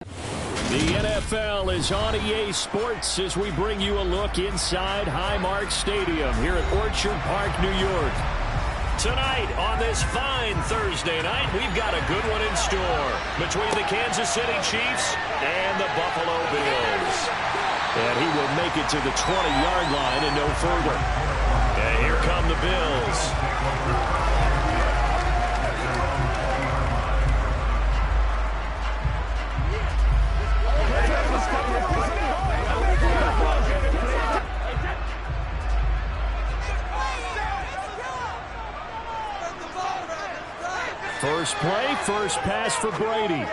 The NFL is on EA Sports as we bring you a look inside Highmark Stadium here at Orchard Park, New York. Tonight on this fine Thursday night, we've got a good one in store between the Kansas City Chiefs and the Buffalo Bills. And he will make it to the 20-yard line and no further. And here come the Bills. First play, first pass for Brady.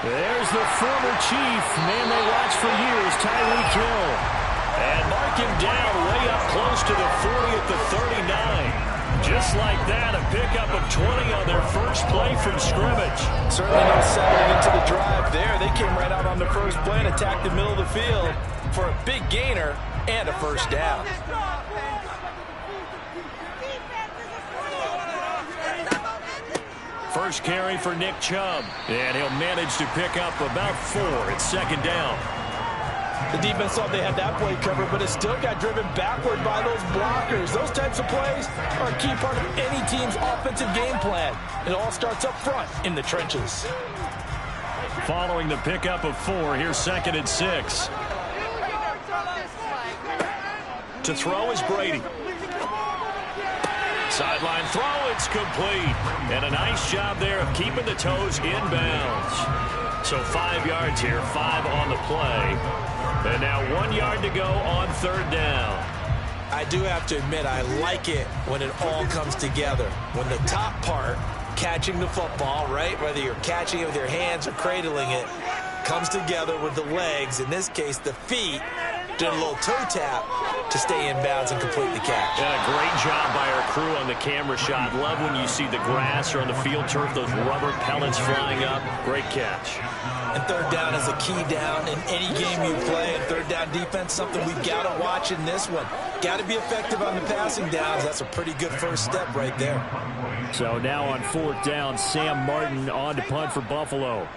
There's the former Chief, man they watched for years, Tyreek Hill. And mark him down way up close to the 40 at the 39. Just like that, a pickup of 20 on their first play from scrimmage. Certainly no settling into the drive there. They came right out on the first play and attacked the middle of the field for a big gainer and a first down. First carry for Nick Chubb, and he'll manage to pick up about 4 at second down. The defense thought they had that play covered, but it still got driven backward by those blockers. Those types of plays are a key part of any team's offensive game plan. It all starts up front in the trenches. Following the pickup of 4, here's 2nd and 6. To throw is Brady. Sideline throw, it's complete. And a nice job there of keeping the toes in bounds. So 5 yards here, 5 on the play. And now 1 yard to go on third down. I do have to admit, I like it when it all comes together. When the top part, catching the football, right, whether you're catching it with your hands or cradling it, comes together with the legs, in this case the feet, doing a little toe tap to stay in bounds and complete the catch. And a great job by our crew on the camera shot. Love when you see the grass or on the field turf, those rubber pellets flying up. Great catch. And third down is a key down in any game you play. And third down defense, something we've got to watch in this one. Got to be effective on the passing downs. That's a pretty good first step right there. So now on fourth down, Sam Martin on to punt for Buffalo.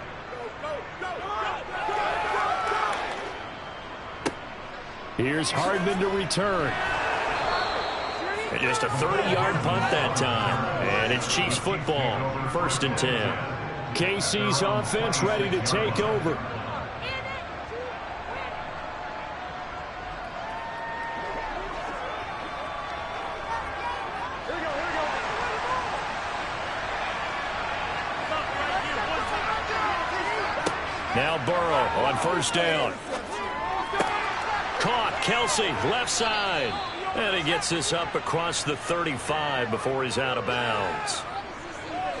Here's Hardman to return. And just a 30-yard punt that time. And it's Chiefs football, 1st and 10. KC's offense ready to take over. Now Burrow on first down. Caught, Kelsey, left side. And he gets this up across the 35 before he's out of bounds.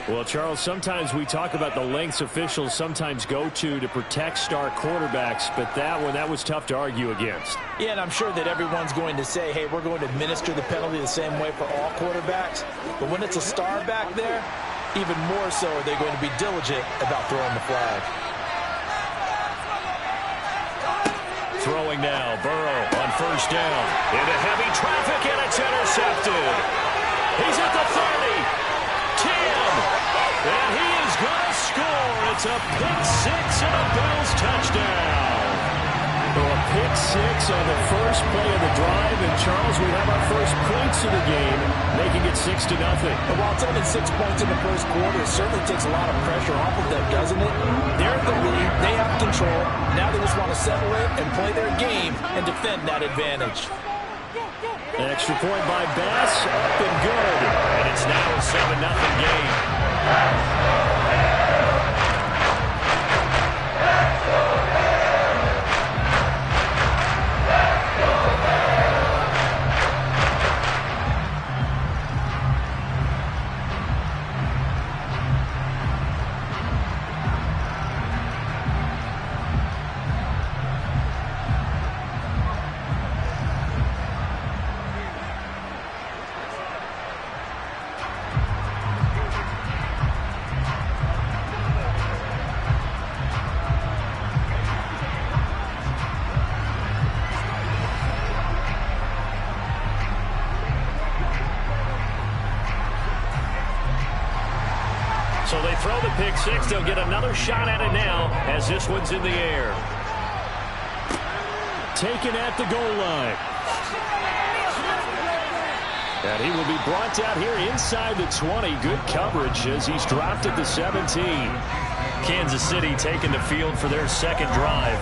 Well, Charles, sometimes we talk about the lengths officials sometimes go to protect star quarterbacks, but that was tough to argue against. Yeah, and I'm sure that everyone's going to say, hey, we're going to administer the penalty the same way for all quarterbacks. But when it's a star back there, even more so are they going to be diligent about throwing the flag. Throwing now, Burrow on first down. Into heavy traffic, and it's intercepted. He's at the 30. 10. And he is going to score. It's a pick six and a Bills touchdown. Well, a pick six on the first play of the drive. And, Charles, we have our first points of the game, making it 6-0. And while it's only 6 points in the first quarter, it certainly takes a lot of pressure off of them, doesn't it? They're in the lead. They have control. Now they just want to settle it and play their game and defend that advantage. An extra point by Bass, up and good. And it's now a 7-0 game. and 6. They'll get another shot at it now as this one's in the air. Taken at the goal line. And he will be brought down here inside the 20. Good coverage as he's dropped at the 17. Kansas City taking the field for their second drive.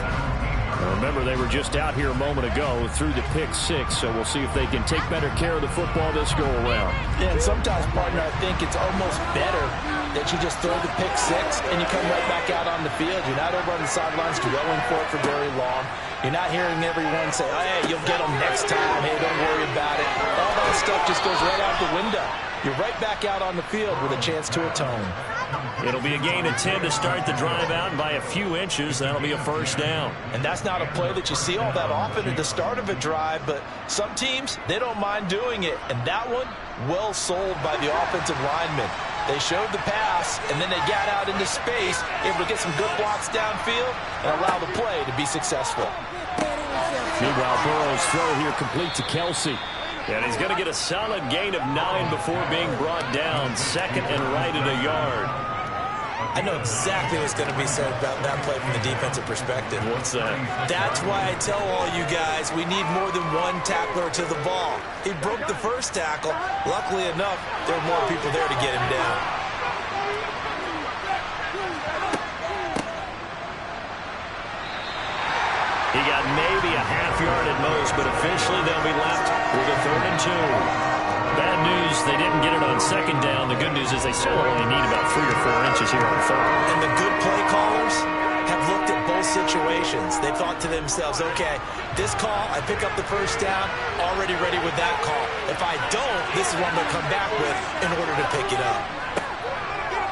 Remember, they were just out here a moment ago through the pick 6, so we'll see if they can take better care of the football this go-around. Yeah, and sometimes, partner, I think it's almost better that you just throw the pick 6 and you come right back out on the field. You're not over on the sidelines dwelling for it for very long. You're not hearing everyone say, oh, hey, you'll get them next time. Hey, don't worry about it. All that stuff just goes right out the window. You're right back out on the field with a chance to atone. It'll be a gain of 10 to start the drive out, and by a few inches, that'll be a first down. And that's not a play that you see all that often at the start of a drive, but some teams, they don't mind doing it. And that one, well sold by the offensive lineman. They showed the pass, and then they got out into space, able to get some good blocks downfield and allow the play to be successful. Meanwhile, Burrow's throw here complete to Kelsey. And he's going to get a solid gain of 9 before being brought down. Second and right at a yard. I know exactly what's going to be said about that play from the defensive perspective. What's that? That's why I tell all you guys we need more than one tackler to the ball. He broke the first tackle. Luckily enough, there were more people there to get him down. He got maybe a half yard at most, but officially they'll be left with a 3rd and 2. Bad news, they didn't get it on second down. The good news is they still only need about 3 or 4 inches here on 3rd. And the good play callers have looked at both situations. They thought to themselves, okay, this call, I pick up the first down, already ready with that call. If I don't, this is what I'm going to come back with in order to pick it up.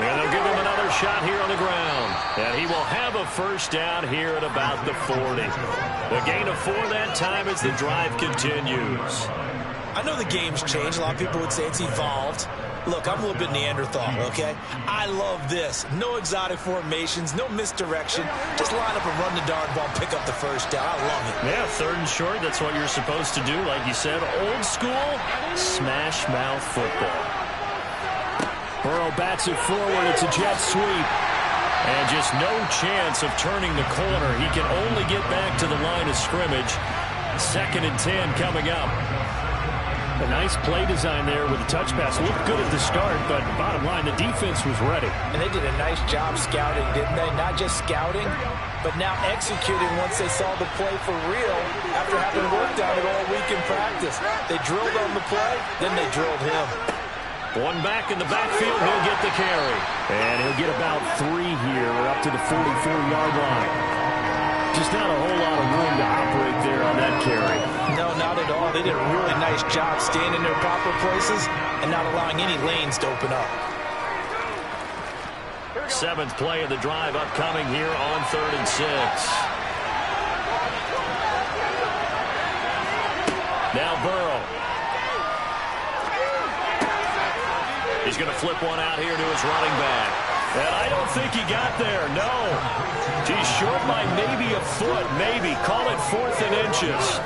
And they'll give him another shot here on the ground. And he will have a first down here at about the 40. The gain of 4 that time as the drive continues. I know the game's changed. A lot of people would say it's evolved. Look, I'm a little bit Neanderthal, okay? I love this. No exotic formations, no misdirection. Just line up and run the darn ball, pick up the first down. I love it. Yeah, 3rd and short, that's what you're supposed to do. Like you said, old school, smash mouth football. Burrow bats it forward. It's a jet sweep. And just no chance of turning the corner. He can only get back to the line of scrimmage. 2nd and 10 coming up. A nice play design there with the touch pass. Looked good at the start, but bottom line, the defense was ready. And they did a nice job scouting, didn't they? Not just scouting, but now executing once they saw the play for real after having worked on it all week in practice. They drilled on the play, then they drilled him. One back in the backfield, he'll get the carry. And he'll get about 3 here up to the 44-yard line. Just not a whole lot of room to operate there on that carry. No, not at all. They did a really nice job staying in their proper places and not allowing any lanes to open up. 7th play of the drive upcoming here on 3rd and 6. Now Burrow. He's going to flip one out here to his running back. And I don't think he got there, no. He's short by maybe a foot, maybe. Call it 4th and inches.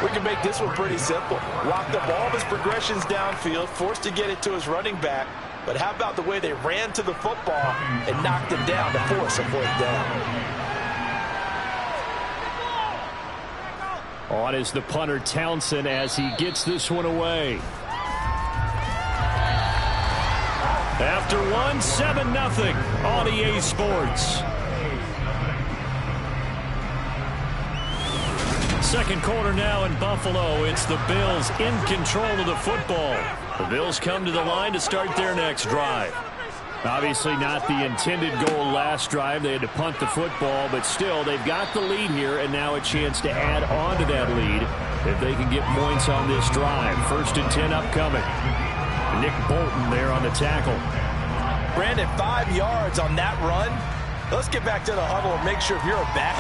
We can make this one pretty simple. Locked up all of his progressions downfield, forced to get it to his running back. But how about the way they ran to the football and knocked him down to force a 4th down? On is the punter Townsend as he gets this one away. After 7-0 on EA Sports. Second quarter now in Buffalo. It's the Bills in control of the football. The Bills come to the line to start their next drive. Obviously not the intended goal last drive. They had to punt the football, but still they've got the lead here and now a chance to add on to that lead if they can get points on this drive. 1st and 10 upcoming. Nick Bolton there on the tackle. Brandon, 5 yards on that run. Let's get back to the huddle and make sure if you're back,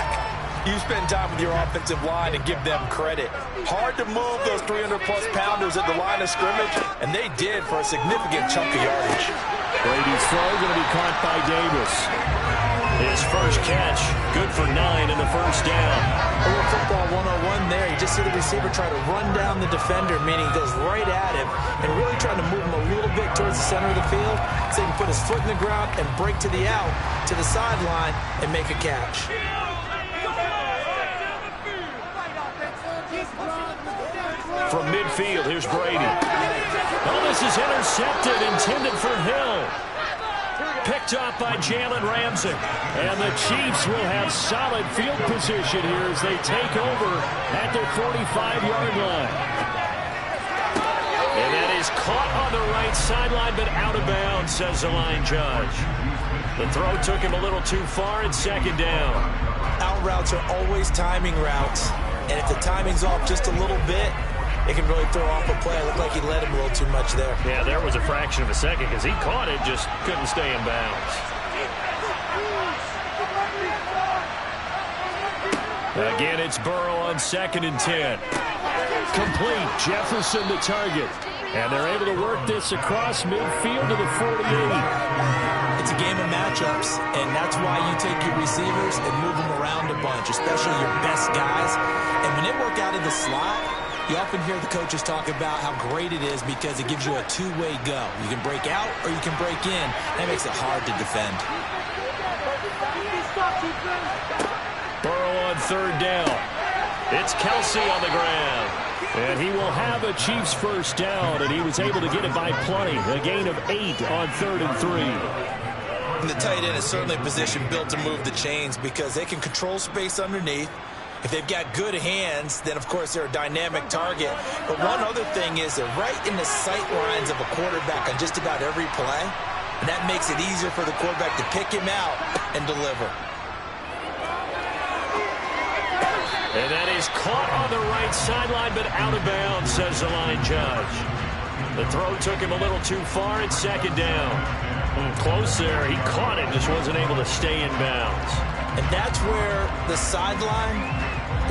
you spend time with your offensive line and give them credit. Hard to move those 300-plus pounders at the line of scrimmage, and they did for a significant chunk of yardage. Brady's throw going to be caught by Davis. His first catch, good for 9 in the first down. A little football 101 there. You just see the receiver try to run down the defender, meaning he goes right at him and really trying to move him a little bit towards the center of the field so he can put his foot in the ground and break to the out, to the sideline, and make a catch. From midfield, here's Brady. Oh, this is intercepted, intended for Hill. Picked off by Jalen Ramsey. And the Chiefs will have solid field position here as they take over at their 45-yard line. And that is caught on the right sideline, but out of bounds, says the line judge. The throw took him a little too far in second down. Out routes are always timing routes. And if the timing's off just a little bit, it can really throw off a play. It looked like he led him a little too much there. Yeah, there was a fraction of a second because he caught it, just couldn't stay in bounds. Again, it's Burrow on 2nd and 10. Complete. Jefferson the target. And they're able to work this across midfield to the 48. It's a game of matchups, and that's why you take your receivers and move them around a bunch, especially your best guys. And when they work out of the slot, you often hear the coaches talk about how great it is because it gives you a two-way go. You can break out or you can break in. That makes it hard to defend. Burrow on 3rd down. It's Kelsey on the ground. And he will have a Chiefs first down, and he was able to get it by plenty. A gain of 8 on 3rd and 3. And the tight end is certainly a position built to move the chains because they can control space underneath. If they've got good hands, then, of course, they're a dynamic target. But one other thing is they're right in the sight lines of a quarterback on just about every play. And that makes it easier for the quarterback to pick him out and deliver. And that is caught on the right sideline, but out of bounds, says the line judge. The throw took him a little too far in 2nd down. Close there. He caught it, just wasn't able to stay in bounds. And that's where the sideline,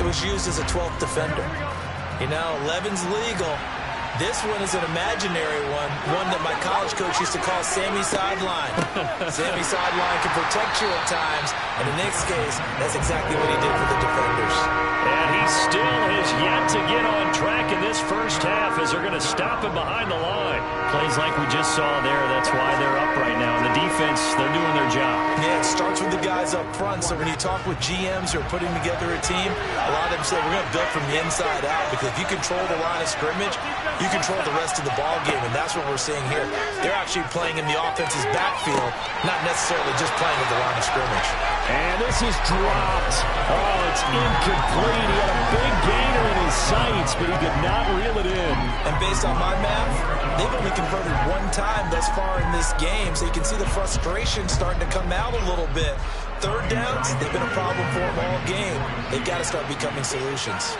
it was used as a 12th defender. You know, 11's legal. This one is an imaginary one that my college coach used to call Sammy Sideline. Sammy Sideline can protect you at times, and in this case, that's exactly what he did for the defenders. And he still has yet to get on track in this first half as they're going to stop him behind the line. Plays like we just saw there, that's why they're up right now. And the defense, they're doing their job. Yeah, it starts with the guys up front. So when you talk with GMs who are putting together a team, a lot of them say we're going to build from the inside out because if you control the line of scrimmage, you control the rest of the ball game, and that's what we're seeing here. They're actually playing in the offense's backfield, not necessarily just playing at the line of scrimmage. And this is dropped. Oh, it's incomplete. He had a big gainer in his sights, but he could not reel it in. And based on my math, they've only converted one time thus far in this game, so you can see the frustration starting to come out a little bit. 3rd downs, they've been a problem for them all game. They've got to start becoming solutions.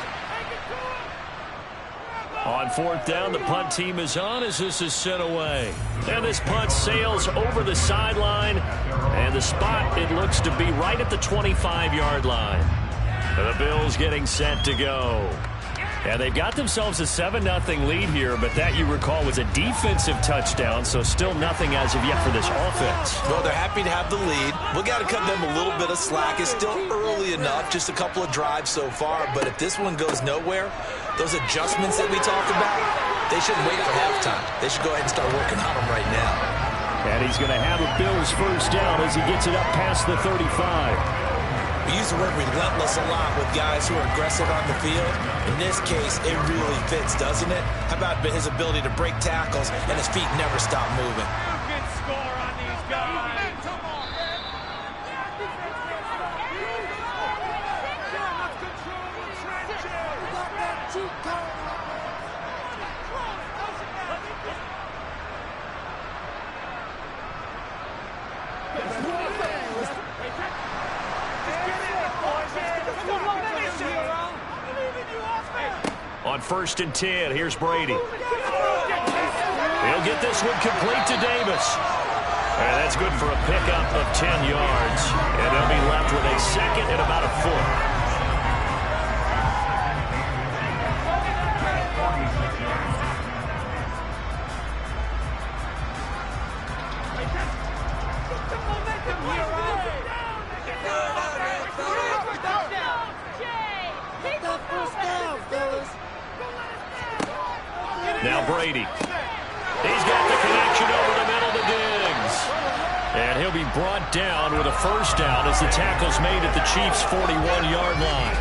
On 4th down, the punt team is on as this is sent away. And this punt sails over the sideline. And the spot, it looks to be right at the 25-yard line. The Bills getting set to go. And they've got themselves a 7-0 lead here, but that, you recall, was a defensive touchdown, so still nothing as of yet for this offense. Well, they're happy to have the lead. We got to cut them a little bit of slack. It's still early enough, just a couple of drives so far, but if this one goes nowhere, those adjustments that we talk about, they shouldn't wait for halftime. They should go ahead and start working on them right now. And he's going to have a Bills first down as he gets it up past the 35. We use the word relentless a lot with guys who are aggressive on the field. In this case, it really fits, doesn't it? How about his ability to break tackles and his feet never stop moving? Good score on these guys. On 1st and 10, here's Brady. He'll get this one complete to Davis. And that's good for a pickup of 10 yards. And they'll be left with a second and about a foot. Now Brady. He's got the connection over the middle to Diggs. And he'll be brought down with a first down as the tackle's made at the Chiefs' 41-yard line.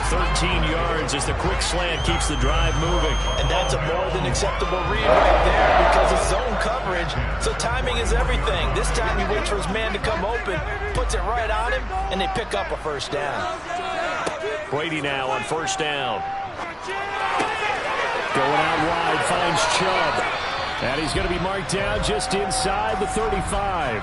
13 yards as the quick slant keeps the drive moving. And that's a more than acceptable read right there because of zone coverage. So timing is everything. This time he waits for his man to come open, puts it right on him, and they pick up a first down. Brady now on first down. Going out wide, finds Chubb. And he's going to be marked down just inside the 35.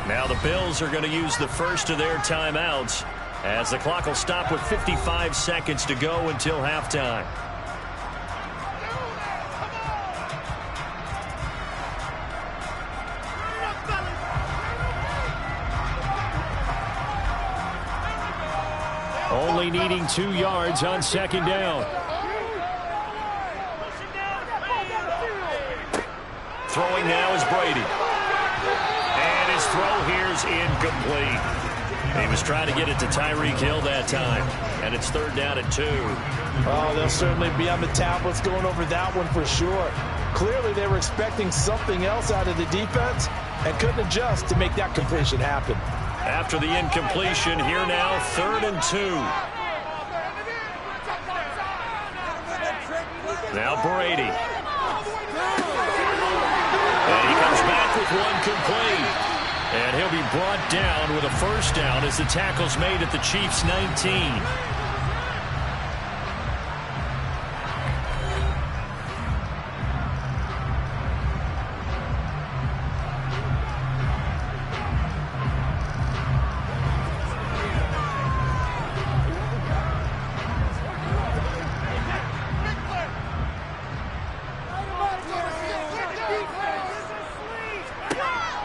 Now the Bills are going to use the first of their timeouts as the clock will stop with 55 seconds to go until halftime. Only needing 2 yards on second down. Throwing now is Brady. And his throw here is incomplete. He was trying to get it to Tyreek Hill that time. And it's third down and 2. Oh, they'll certainly be on the tablets going over that one for sure. Clearly they were expecting something else out of the defense and couldn't adjust to make that completion happen. After the incompletion, here now, third and 2. Now Brady. And he comes back with one complete. And he'll be brought down with a first down as the tackle's made at the Chiefs' 19.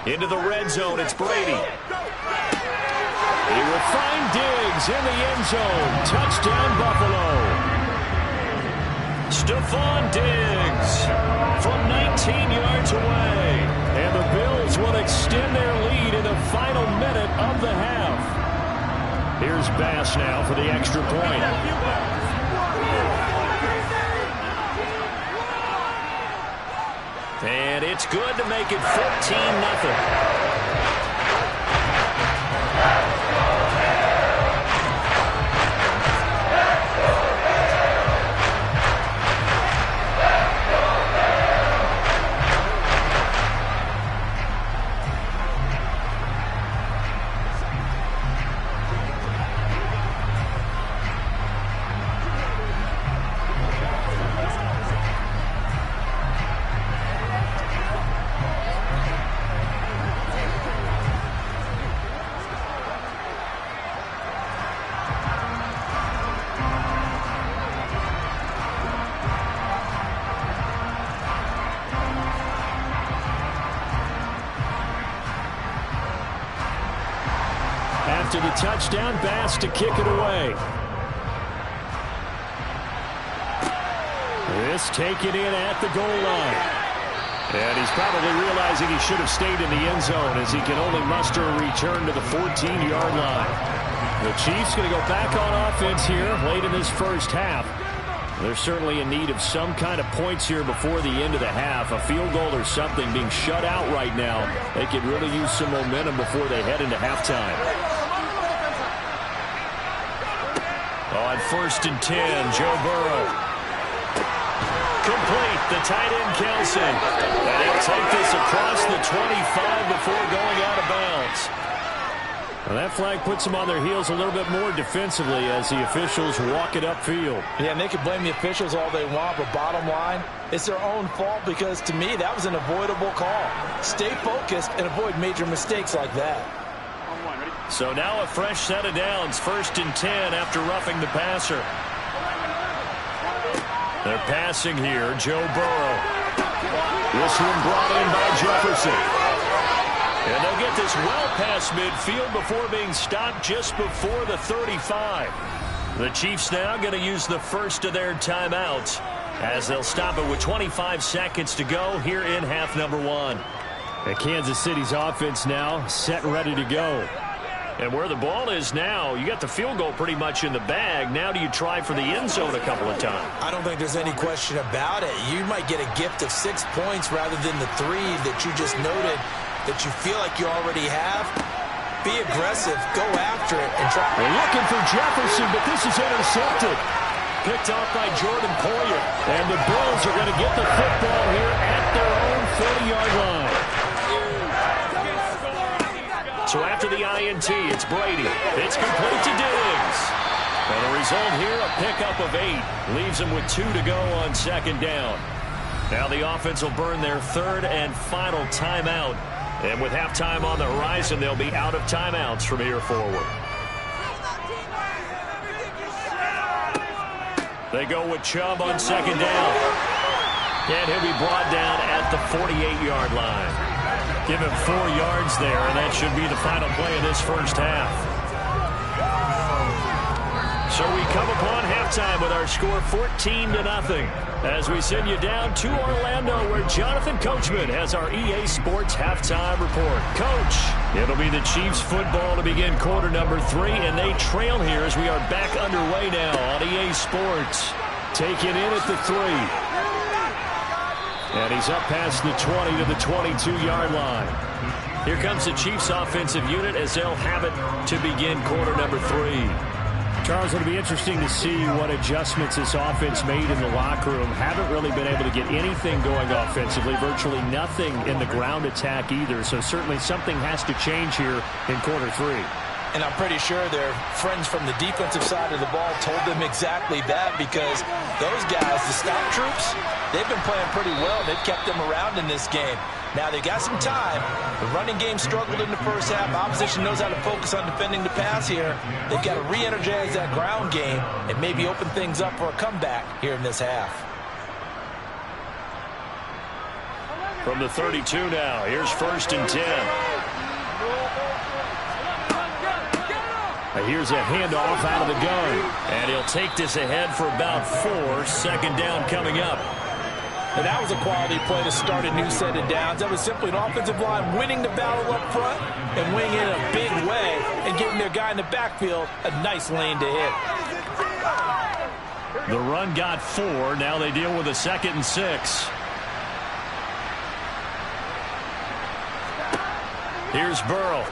Into the red zone, it's Brady. He will find Diggs in the end zone. Touchdown, Buffalo. Stephon Diggs from 19 yards away. And the Bills will extend their lead in the final minute of the half. Here's Bass now for the extra point. And it's good to make it 14-0. After the touchdown, Bass to kick it away. This taken in at the goal line. And he's probably realizing he should have stayed in the end zone as he can only muster a return to the 14-yard line. The Chiefs going to go back on offense here late in this first half. They're certainly in need of some kind of points here before the end of the half. A field goal or something being shut out right now. They could really use some momentum before they head into halftime. On first and 10, Joe Burrow. Complete, the tight end Kelce. And he'll take this across the 25 before going out of bounds. Well, that flag puts them on their heels a little bit more defensively as the officials walk it upfield. Yeah, and they can blame the officials all they want, but bottom line, it's their own fault because, to me, that was an avoidable call. Stay focused and avoid major mistakes like that. So now a fresh set of downs, first and 10 after roughing the passer. They're passing here, Joe Burrow. This one brought in by Jefferson. And they'll get this well past midfield before being stopped just before the 35. The Chiefs now going to use the first of their timeouts as they'll stop it with 25 seconds to go here in half number 1. And Kansas City's offense now set and ready to go. And where the ball is now, you got the field goal pretty much in the bag. Now do you try for the end zone a couple of times? I don't think there's any question about it. You might get a gift of 6 points rather than the 3 that you just noted that you feel like you already have. Be aggressive. Go after it and try. They're looking for Jefferson, but this is intercepted. Picked off by Jordan Poyer. And the Bills are going to get the football here at their own 40-yard line. So after the INT, it's Brady. It's complete to Diggs. And the result here, a pickup of 8. Leaves them with 2 to go on second down. Now the offense will burn their third and final timeout. And with halftime on the horizon, they'll be out of timeouts from here forward. They go with Chubb on second down. And he'll be brought down at the 48-yard line. Give him 4 yards there, and that should be the final play of this first half. So we come upon halftime with our score 14-0 as we send you down to Orlando, where Jonathan Coachman has our EA Sports halftime report. Coach, it'll be the Chiefs football to begin quarter number 3, and they trail here as we are back underway now on EA Sports. Taken in at the 3. And he's up past the 20 to the 22-yard line. Here comes the Chiefs offensive unit as they'll have it to begin quarter number 3. Charles, it'll be interesting to see what adjustments this offense made in the locker room. Haven't really been able to get anything going offensively. Virtually nothing in the ground attack either. So certainly something has to change here in quarter 3. And I'm pretty sure their friends from the defensive side of the ball told them exactly that, because those guys, the stop troops, they've been playing pretty well. They've kept them around in this game. Now, they got some time. The running game struggled in the first half. Opposition knows how to focus on defending the pass here. They've got to re-energize that ground game and maybe open things up for a comeback here in this half. From the 32 now, here's 1st and 10. Here's a handoff out of the gun. And he'll take this ahead for about 4. Second down coming up. And that was a quality play to start a new set of downs. That was simply an offensive line winning the battle up front and winning in a big way and giving their guy in the backfield a nice lane to hit. The run got 4. Now they deal with a 2nd and 6. Here's Burrow.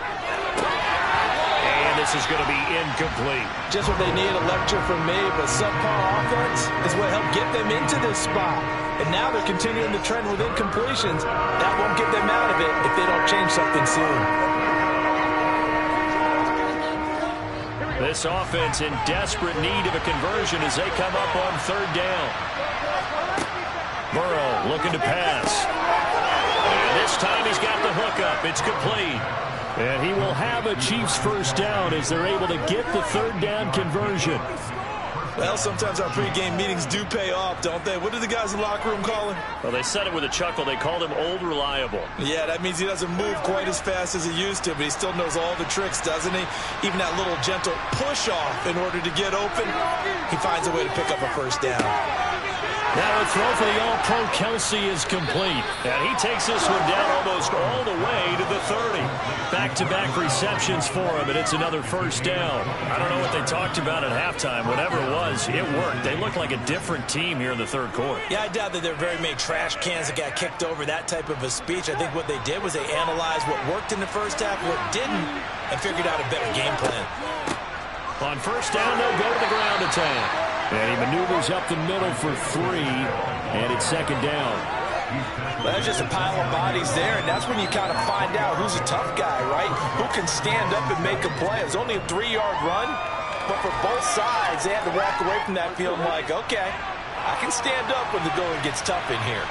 And this is going to be incomplete. Just what they need, a lecture from me, but subpar offense is what helped get them into this spot. And now they're continuing the trend with incompletions. That won't get them out of it if they don't change something soon. This offense in desperate need of a conversion as they come up on 3rd down. Burrow looking to pass. And this time he's got the hookup. It's complete. And he will have a Chiefs first down as they're able to get the 3rd down conversion. Well, sometimes our pregame meetings do pay off, don't they? What do the guys in the locker room call him? Well, they said it with a chuckle. They called him Old Reliable. Yeah, that means he doesn't move quite as fast as he used to, but he still knows all the tricks, doesn't he? Even that little gentle push-off in order to get open, he finds a way to pick up a first down. Now a throw for the All-Pro Kelsey is complete. And he takes this one down almost all the way to the 30. Back-to-back receptions for him, and it's another first down. I don't know what they talked about at halftime. Whatever it was, it worked. They look like a different team here in the 3rd quarter. Yeah, I doubt that there are very many trash cans that got kicked over, that type of a speech. I think what they did was they analyzed what worked in the first half, what didn't, and figured out a better game plan. On first down, they'll go to the ground attack. And he maneuvers up the middle for 3, and it's 2nd down. Well, there's just a pile of bodies there, and that's when you kind of find out who's a tough guy, right? Who can stand up and make a play. It was only a 3-yard run, but for both sides, they had to walk away from that field like, okay, I can stand up when the going gets tough in here.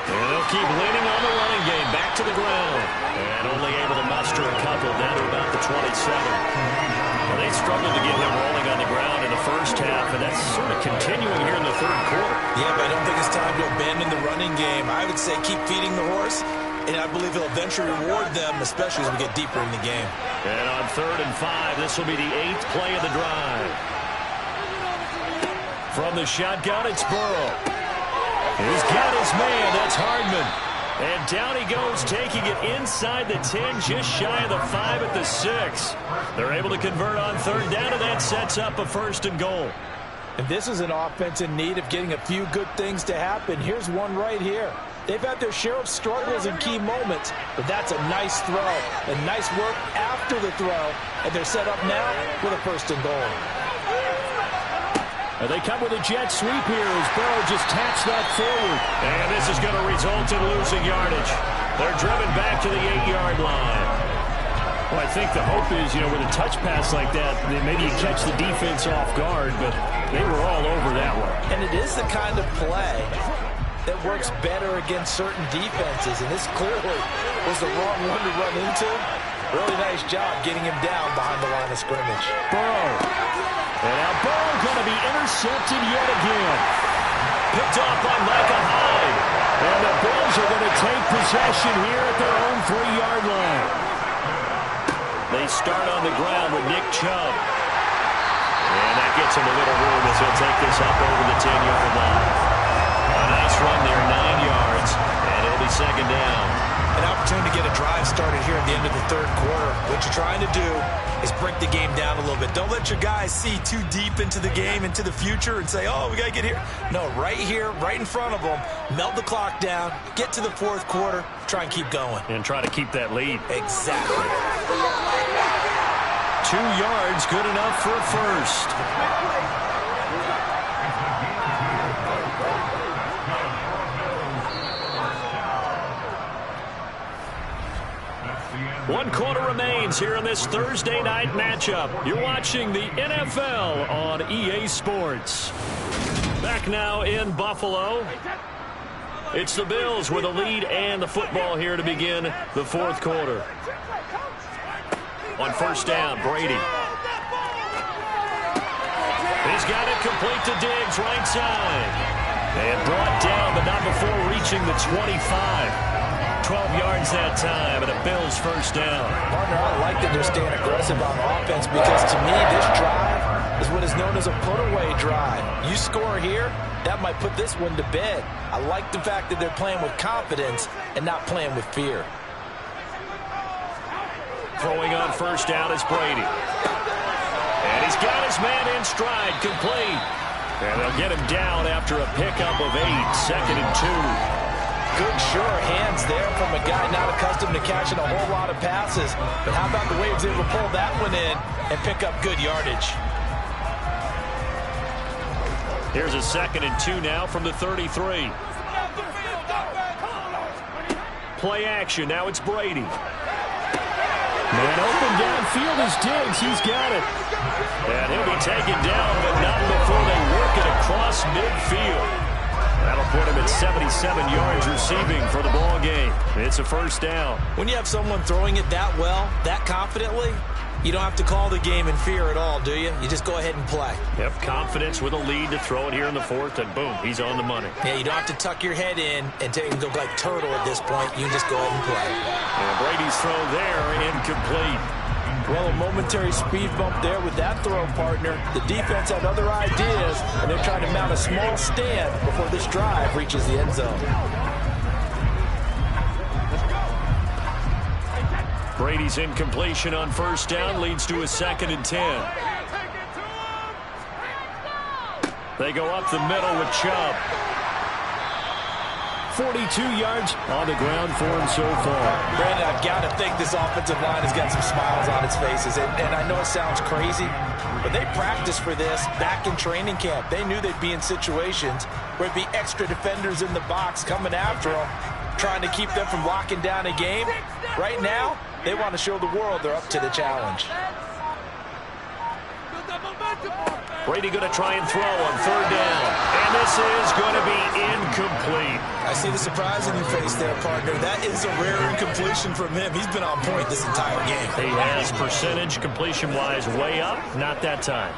And they'll keep leaning on the running game, back to the ground. And only able to muster a couple down to about the 27. Well, they struggled to get him rolling on the ground in the first half, and that's sort of continuing here in the 3rd quarter. Yeah, but I don't think it's time to abandon the running game. I would say keep feeding the horse, and I believe he'll eventually reward them, especially as we get deeper in the game. And on 3rd and 5, this will be the 8th play of the drive. From the shotgun, it's Burrow. He's got his man. That's Hardman. And down he goes, taking it inside the 10, just shy of the 5 at the 6. They're able to convert on third down, and that sets up a 1st and goal. And this is an offense in need of getting a few good things to happen. Here's one right here. They've had their share of struggles in key moments, but that's a nice throw and nice work after the throw, and they're set up now with a 1st and goal. And they come with a jet sweep here as Burrow just taps that forward. And this is going to result in losing yardage. They're driven back to the 8-yard line. Well, I think the hope is, with a touch pass like that, maybe you catch the defense off guard, but they were all over that one. And it is the kind of play that works better against certain defenses, and this clearly was the wrong one to run into. Really nice job getting him down behind the line of scrimmage. Burrow. And now Burrow going to be intercepted yet again. Picked off by Micah Hyde. And the Bills are going to take possession here at their own 3-yard line. They start on the ground with Nick Chubb. And that gets him a little room as he'll take this up over the 10-yard line. A nice run there, 9 yards. And it'll be 2nd down. An opportunity to get a drive started here at the end of the 3rd quarter. What you're trying to do is break the game down a little bit. Don't let your guys see too deep into the game, into the future, and say, oh, we got to get here. No, right here, right in front of them, melt the clock down, get to the 4th quarter, try and keep going. And try to keep that lead. Exactly. 2 yards, good enough for a 1st. One quarter remains here in this Thursday night matchup. You're watching the NFL on EA Sports. Back now in Buffalo. It's the Bills with a lead and the football here to begin the 4th quarter. On 1st down, Brady. He's got it complete to Diggs, right side. And brought down, but not before reaching the 25. 12 yards that time, and a Bills 1st down. Partner, I like that they're staying aggressive on offense because, to me, this drive is what is known as a put-away drive. You score here, that might put this one to bed. I like the fact that they're playing with confidence and not playing with fear. Throwing on 1st down is Brady. And he's got his man in stride, complete. And they'll get him down after a pickup of 8, 2nd and 2. Good, sure hands there from a guy not accustomed to catching a whole lot of passes. But how about the way he was able to pull that one in and pick up good yardage? Here's a 2nd and 2 now from the 33. Play action. Now it's Brady. Man open downfield is Diggs. He's got it. And he'll be taken down, but not before they work it across midfield. That'll put him at 77 yards receiving for the ball game. It's a 1st down. When you have someone throwing it that well, that confidently, you don't have to call the game in fear at all, do you? You just go ahead and play. Yep, confidence with a lead to throw it here in the 4th, and boom, he's on the money. Yeah, you don't have to tuck your head in and take and go like turtle at this point. You can just go ahead and play. And Brady's throw there, incomplete. Well, a momentary speed bump there with that throw, partner. The defense had other ideas, and they're trying to mount a small stand before this drive reaches the end zone. Brady's incompletion on 1st down leads to a 2nd and 10. They go up the middle with Chubb. 42 yards on the ground for him so far. Brandon, I've got to think this offensive line has got some smiles on its faces. And I know it sounds crazy, but they practiced for this back in training camp. They knew they'd be in situations where there'd be extra defenders in the box coming after them, trying to keep them from locking down a game. Right now, they want to show the world they're up to the challenge. Brady going to try and throw on 3rd down. And this is going to be incomplete. I see the surprise in your face there, partner. That is a rare incompletion from him. He's been on point this entire game. He has percentage completion-wise way up. Not that time.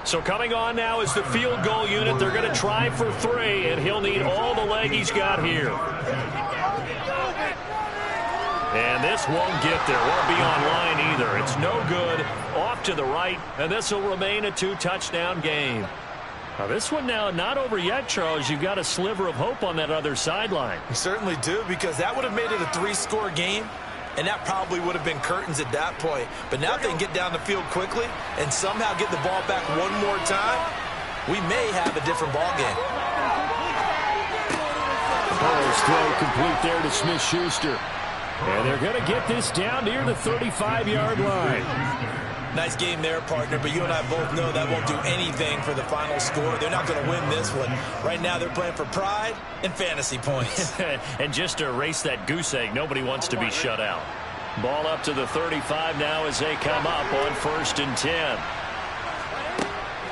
So coming on now is the field goal unit. They're going to try for 3, and he'll need all the leg he's got here. And this won't get there. Won't be on line either. It's no good. Off to the right, and this will remain a 2-touchdown game. Now this one now not over yet, Charles. You've got a sliver of hope on that other sideline. You certainly do, because that would have made it a 3-score game, and that probably would have been curtains at that point. But now if they can get down the field quickly and somehow get the ball back one more time, we may have a different ball game. Burrow's throw complete there to Smith-Schuster. And they're going to get this down near the 35-yard line. Nice game there, partner, but you and I both know that won't do anything for the final score. They're not going to win this one. Right now they're playing for pride and fantasy points. And just to erase that goose egg, nobody wants to be shut out. Ball up to the 35 now as they come up on 1st and 10.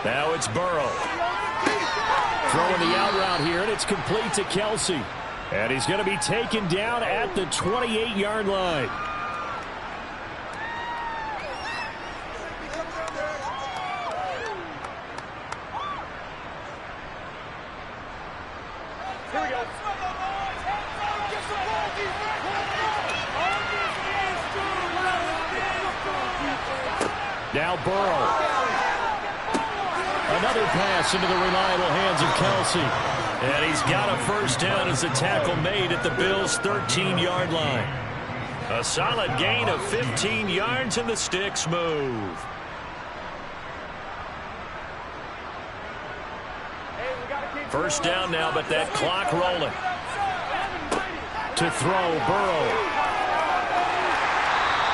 Now it's Burrow. Throwing the out route here, and it's complete to Kelce. And he's going to be taken down at the 28-yard line. Now Burrow. Another pass into the reliable hands of Kelce. And he's got a first down as the tackle made at the Bills' 13-yard line. A solid gain of 15 yards, and the sticks move. First down now, but that clock rolling. To throw, Burrow.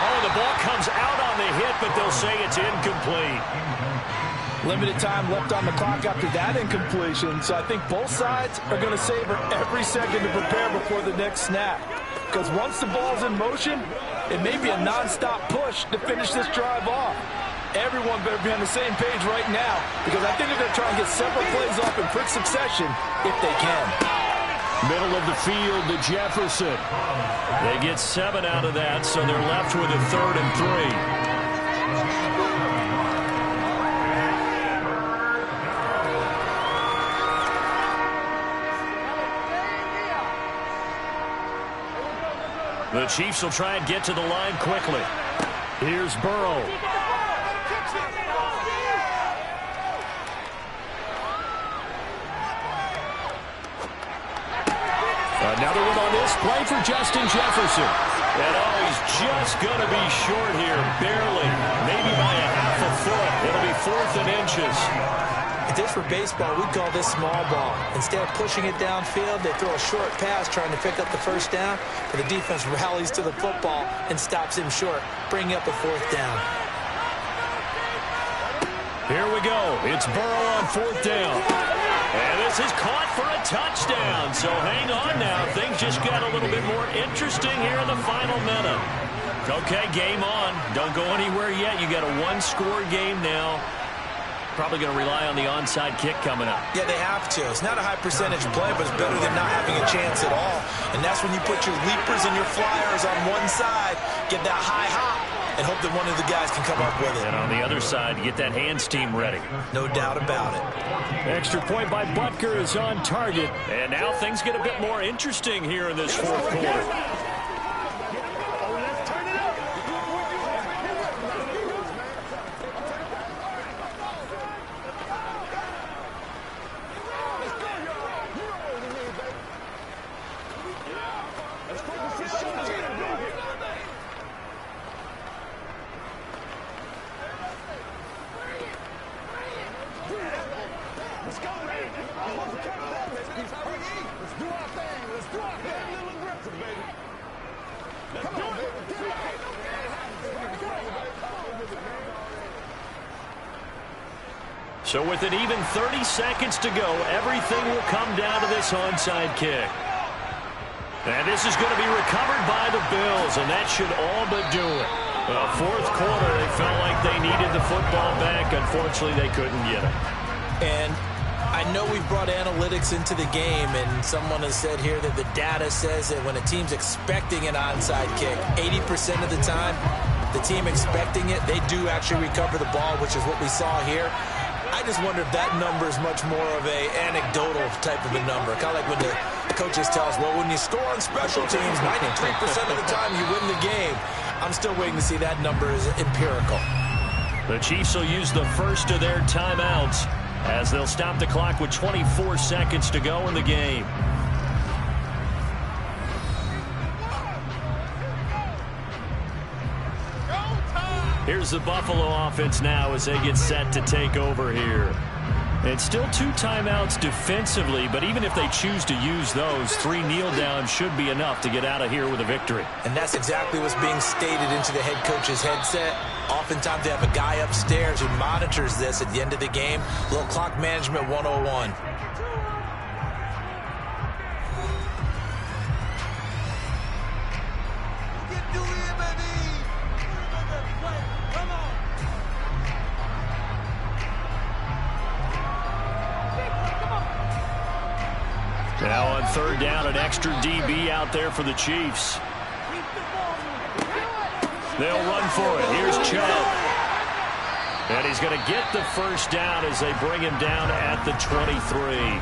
Oh, the ball comes out on the hit, but they'll say it's incomplete. Limited time left on the clock after that incompletion, so I think both sides are going to savor every second to prepare before the next snap. Because once the ball's in motion, it may be a non-stop push to finish this drive off. Everyone better be on the same page right now, because I think they're going to try and get several plays off in quick succession if they can. Middle of the field to Jefferson. They get 7 out of that, so they're left with a 3rd and 3. The Chiefs will try and get to the line quickly. Here's Burrow. Another one on this play for Justin Jefferson. And oh, he's just going to be short here, barely, maybe by a half a foot. It'll be 4th and inches. If this were baseball, we'd call this small ball. Instead of pushing it downfield, they throw a short pass trying to pick up the first down, but the defense rallies to the football and stops him short, bringing up a 4th down. Here we go. It's Burrow on 4th down. And this is caught for a touchdown. So hang on now. Things just got a little bit more interesting here in the final minute. Okay, game on. Don't go anywhere yet. You got a 1-score game now. Probably going to rely on the onside kick coming up. Yeah, they have to. It's not a high percentage play, but it's better than not having a chance at all. And that's when you put your leapers and your flyers on one side, get that high hop, and hope that one of the guys can come up with it. And on the other side, get that hands team ready. No doubt about it. Extra point by Butker is on target. And now things get a bit more interesting here in this 4th quarter. So with an even 30 seconds to go, everything will come down to this onside kick. And this is going to be recovered by the Bills, and that should all but do it. Well, 4th quarter, they felt like they needed the football back. Unfortunately, they couldn't get it. And I know we've brought analytics into the game, and someone has said here that the data says that when a team's expecting an onside kick, 80% of the time, the team expecting it, they do actually recover the ball, which is what we saw here. I just wonder if that number is much more of a anecdotal type of a number. Kind of like when the coaches tell us, well, when you score on special teams, 93% of the time you win the game. I'm still waiting to see that number is empirical. The Chiefs will use the first of their timeouts as they'll stop the clock with 24 seconds to go in the game. Here's the Buffalo offense now as they get set to take over here. And still 2 timeouts defensively, but even if they choose to use those, 3 kneel downs should be enough to get out of here with a victory. And that's exactly what's being stated into the head coach's headset. Oftentimes they have a guy upstairs who monitors this at the end of the game. A little clock management 101. Now on 3rd down, an extra DB out there for the Chiefs. They'll run for it. Here's Chubb. And he's going to get the first down as they bring him down at the 23.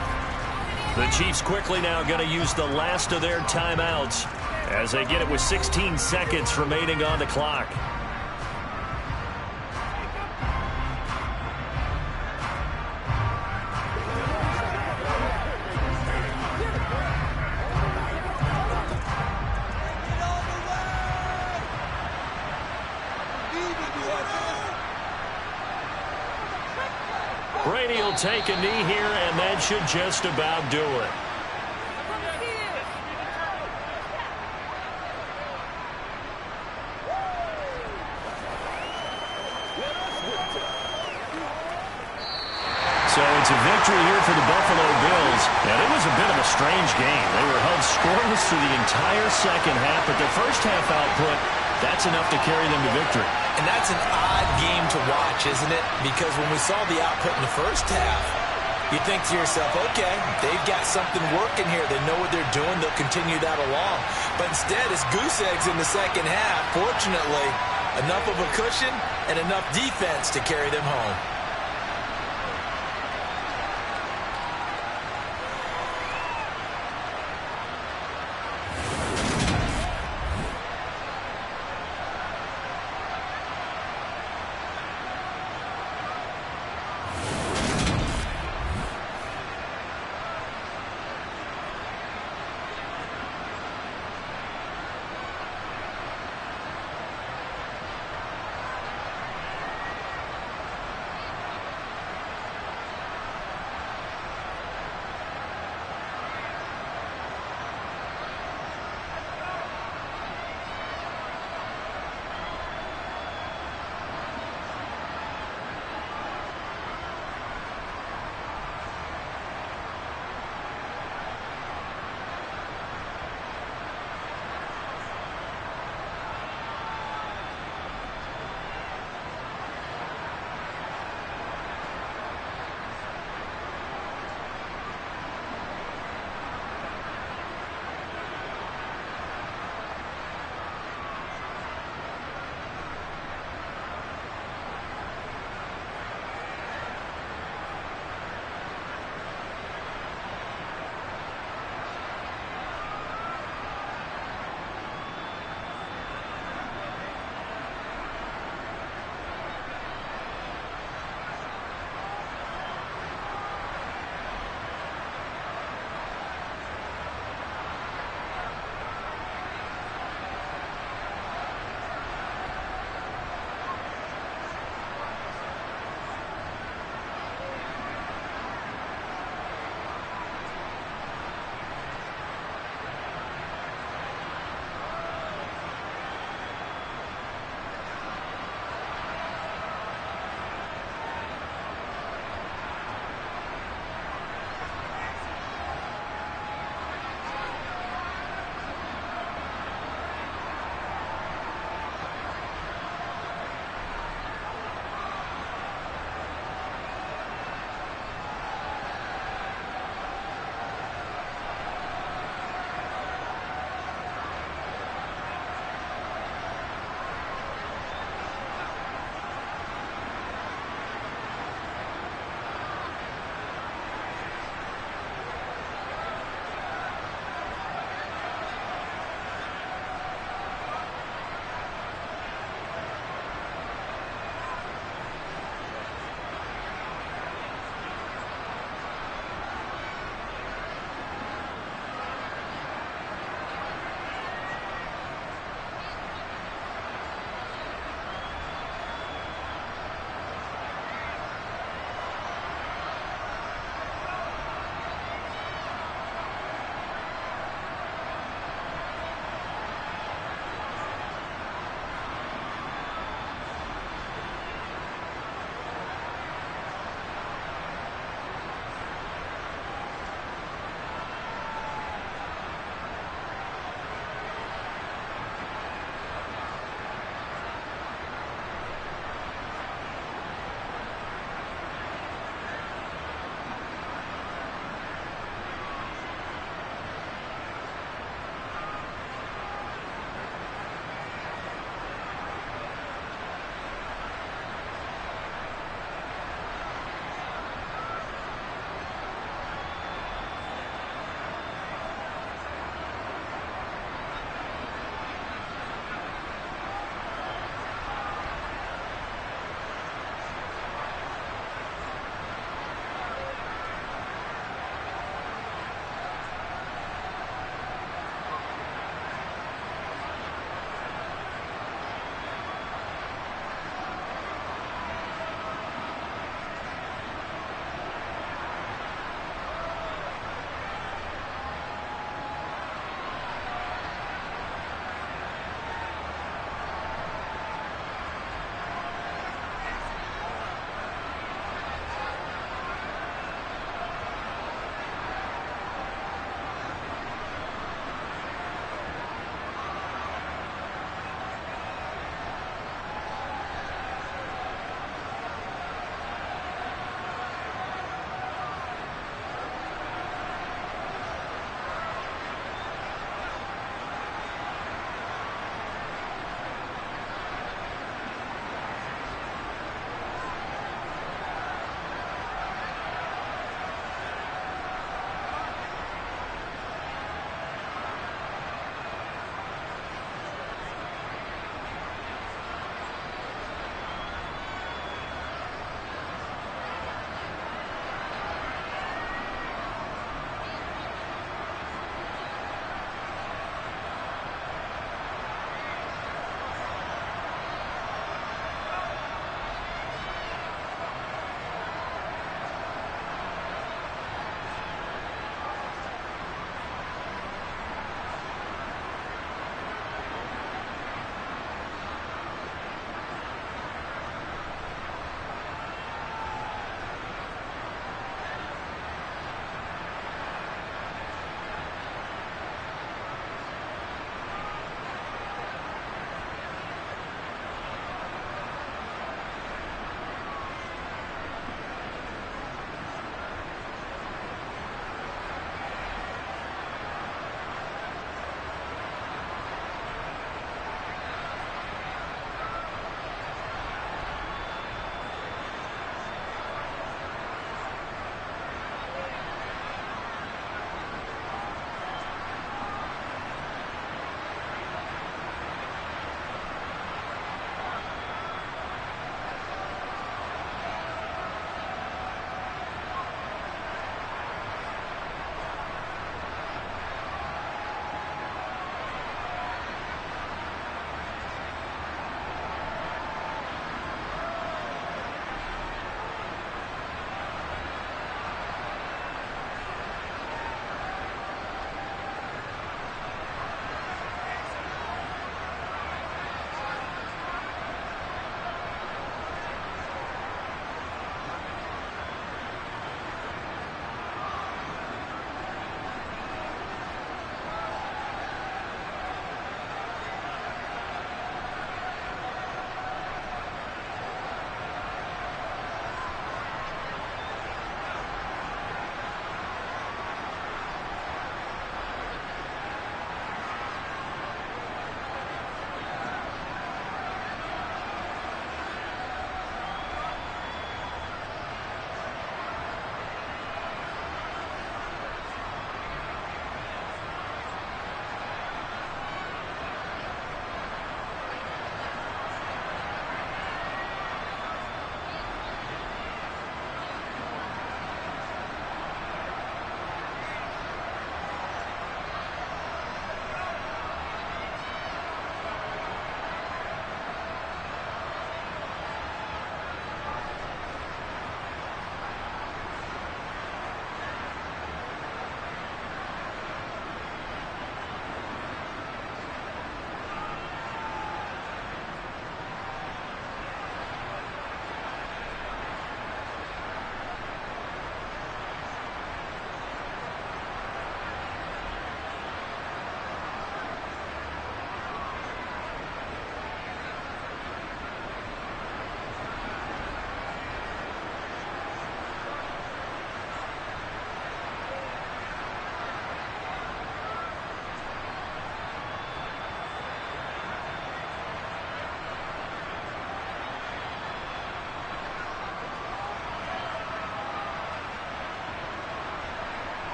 The Chiefs quickly now going to use the last of their timeouts as they get it with 16 seconds remaining on the clock. Brady will take a knee here, and that should just about do it. So it's a victory here for the Buffalo Bills, and it was a bit of a strange game. They were held scoreless through the entire second half, but their first half output, that's enough to carry them to victory. And that's an odd game to watch, isn't it? Because when we saw the output in the first half, you think to yourself, okay, they've got something working here. They know what they're doing. They'll continue that along. But instead, it's goose eggs in the second half. Fortunately, enough of a cushion and enough defense to carry them home.